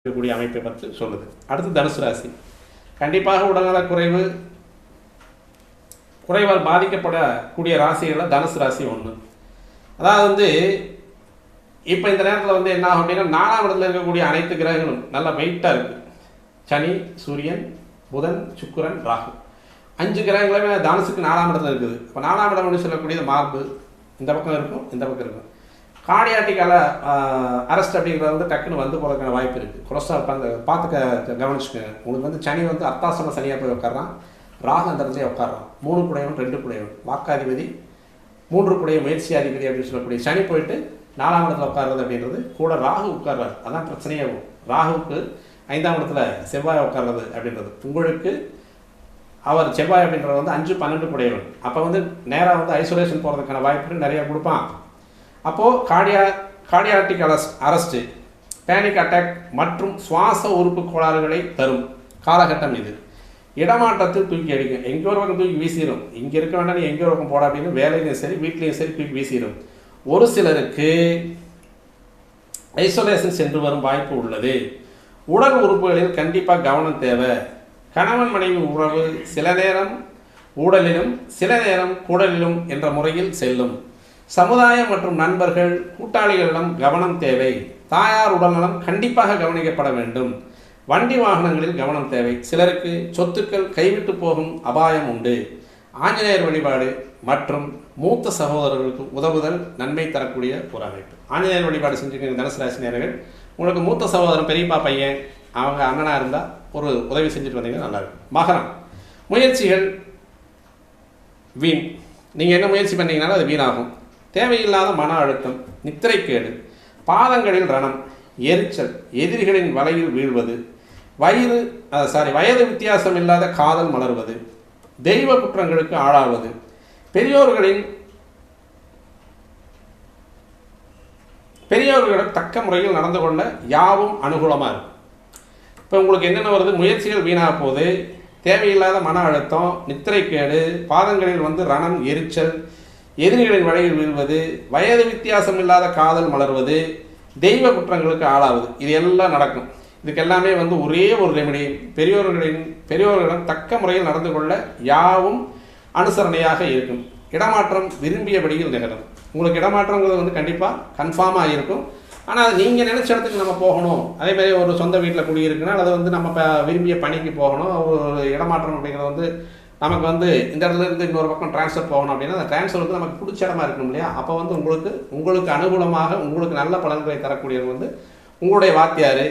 இருக்கக்கூடிய அமைப்பை பற்றி சொல்லுது. அடுத்து தனுசு ராசி. கண்டிப்பாக உடல்நலக் குறைவால் பாதிக்கப்படக்கூடிய ராசிகளில் தனுசு ராசி ஒன்று. அதாவது இப்போ இந்த நேரத்தில் என்ன ஆகும் அப்படின்னா, 4ஆம் இடத்துல இருக்கக்கூடிய அனைத்து கிரகங்களும் நல்லா வெயிட்டாக இருக்குது. சனி, சூரியன், புதன், சுக்கிரன், ராகு 5 கிரகங்களுமே தனுசுக்கு 4ஆம் இடத்துல இருக்குது. இப்போ 4ஆம் இடம் சொல்லக்கூடியது மார்பு இந்த பக்கம் இருக்கும், இந்த பக்கம் இருக்கும். கார்டியாட்டிக் அரெஸ்ட் அப்படிங்கிறது டக்குன்னு போகிறதுக்கான வாய்ப்பு இருக்குது. கொலஸ்ட்ரால் பார்த்து கவனிச்சுக்கோங்க. உங்களுக்கு சனி அர்த்தாசன சனியாக போய் உட்காரான், ராகு அந்த இடத்துல உட்காரான். 3 குடையவன் 2 குடையவன், வாக்காதிபதி 3 குடைய முயற்சி அதிபதி அப்படின்னு சொல்லக்கூடிய சனி போயிட்டு 4ஆம் இடத்துல உட்கார்றது அப்படின்றது கூட ராகு உட்கார்றாரு. அதான் பிரச்சனையாகும். ராகுவுக்கு 5ஆம் இடத்துல செவ்வாய் உட்கார்றது அப்படின்றது. உங்களுக்கு அவர் செவ்வாய் அப்படின்றது 5, 12 குடையவன். அப்போ நேராக ஐசோலேஷன் போகிறதுக்கான வாய்ப்புகள் நிறையா கொடுப்பான். அப்போது கார்டியாட்டிக் அரெஸ்ட்டு, பேனிக் அட்டாக் மற்றும் சுவாச உறுப்பு கோளாறுகளை தரும் காலகட்டம் இது. இடமாற்றத்தில் தூக்கி அடிக்கும். எங்கே ஒரு பக்கம் தூக்கி வீசிடும். இங்கே இருக்க வேண்டாம், நீ எங்கே ஒரு பக்கம் போட அப்படின்னு வேலையிலையும் சரி வீட்லேயும் சரி தூக்கி வீசிடும். ஒரு சிலருக்கு ஐசோலேஷன் சென்று வரும் வாய்ப்பு உள்ளது. உடல் உறுப்புகளில் கண்டிப்பாக கவனம் தேவை. கணவன் மனைவி உறவு சில நேரம் உடலிலும் சில நேரம் குடலிலும் என்ற முறையில் செல்லும். சமுதாயம் மற்றும் நண்பர்கள் கூட்டாளிகளிடம் கவனம் தேவை. தாயார் உடல்நலம் கண்டிப்பாக கவனிக்கப்பட வேண்டும். வண்டி வாகனங்களில் கவனம் தேவை. சிலருக்கு சொத்துக்கள் கைவிட்டு போகும் அபாயம் உண்டு. ஆஞ்சநேயர் வழிபாடு மற்றும் மூத்த சகோதரர்களுக்கு உதவுதல் நன்மை தரக்கூடிய ஒரு அமைப்பு. ஆஞ்சநேயர் வழிபாடு செஞ்சுக்கிற தனுசு ராசி நேயர்கள், உங்களுக்கு மூத்த சகோதரன் பெரியப்பா பையன் அவங்க அண்ணனாக இருந்தால் ஒரு உதவி செஞ்சுட்டு வந்தீங்கன்னா நல்லாயிருக்கும். மகரம், முயற்சிகள் வீண். நீங்கள் என்ன முயற்சி பண்ணீங்கனாலும் அது வீணாகும். தேவையில்லாத மன அழுத்தம், நித்திரைக்கேடு, பாதங்களில் ரணம், எரிச்சல், எதிரிகளின் வலையில் வீழ்வது, வயது வித்தியாசம் இல்லாத காதல் மலர்வது, தெய்வ குற்றங்களுக்கு ஆளாவது, பெரியோர்களிடம் தக்க முறையில் நடந்து கொள்ள யாவும் அனுகூலமாக இருக்கும். இப்போ உங்களுக்கு என்னென்ன வருது? முயற்சிகள் வீணாக போகுது, தேவையில்லாத மன அழுத்தம், நித்திரைக்கேடு, பாதங்களில் ரணம், எரிச்சல், எதிரிகளின் வலையில் வீழ்வது, வயது வித்தியாசம் இல்லாத காதல் மலர்வது, தெய்வ குற்றங்களுக்கு ஆளாவது, இது எல்லாம் நடக்கும். இதுக்கெல்லாமே ஒரே ஒரு ரெமெடி, பெரியோர்களிடம் தக்க முறையில் நடந்து கொள்ள யாவும் அனுசரணையாக இருக்கும். இடமாற்றம் விரும்பியபடியில் நிகழும். உங்களுக்கு இடமாற்றங்கிறது கண்டிப்பாக கன்ஃபார்மாக இருக்கும். ஆனால் அது நீங்கள் நினச்ச இடத்துக்கு நம்ம போகணும். அதேமாதிரி ஒரு சொந்த வீட்டில் குடியிருக்குன்னா அது நம்ம விரும்பிய பணிக்கு போகணும். ஒரு இடமாற்றம் அப்படிங்கிறது நமக்கு இந்த இடத்துல இருந்து இன்னொரு பக்கம் ட்ரான்ஸ்ஃபர் போகணும் அப்படின்னா அந்த ட்ரான்ஸ்ஃபர் நமக்கு பிடிச்ச இடமா இருக்கணும் இல்லையா? அப்போ உங்களுக்கு அனுகூலமாக உங்களுக்கு நல்ல பலன்களை தரக்கூடியது உங்களுடைய வாத்தியார்,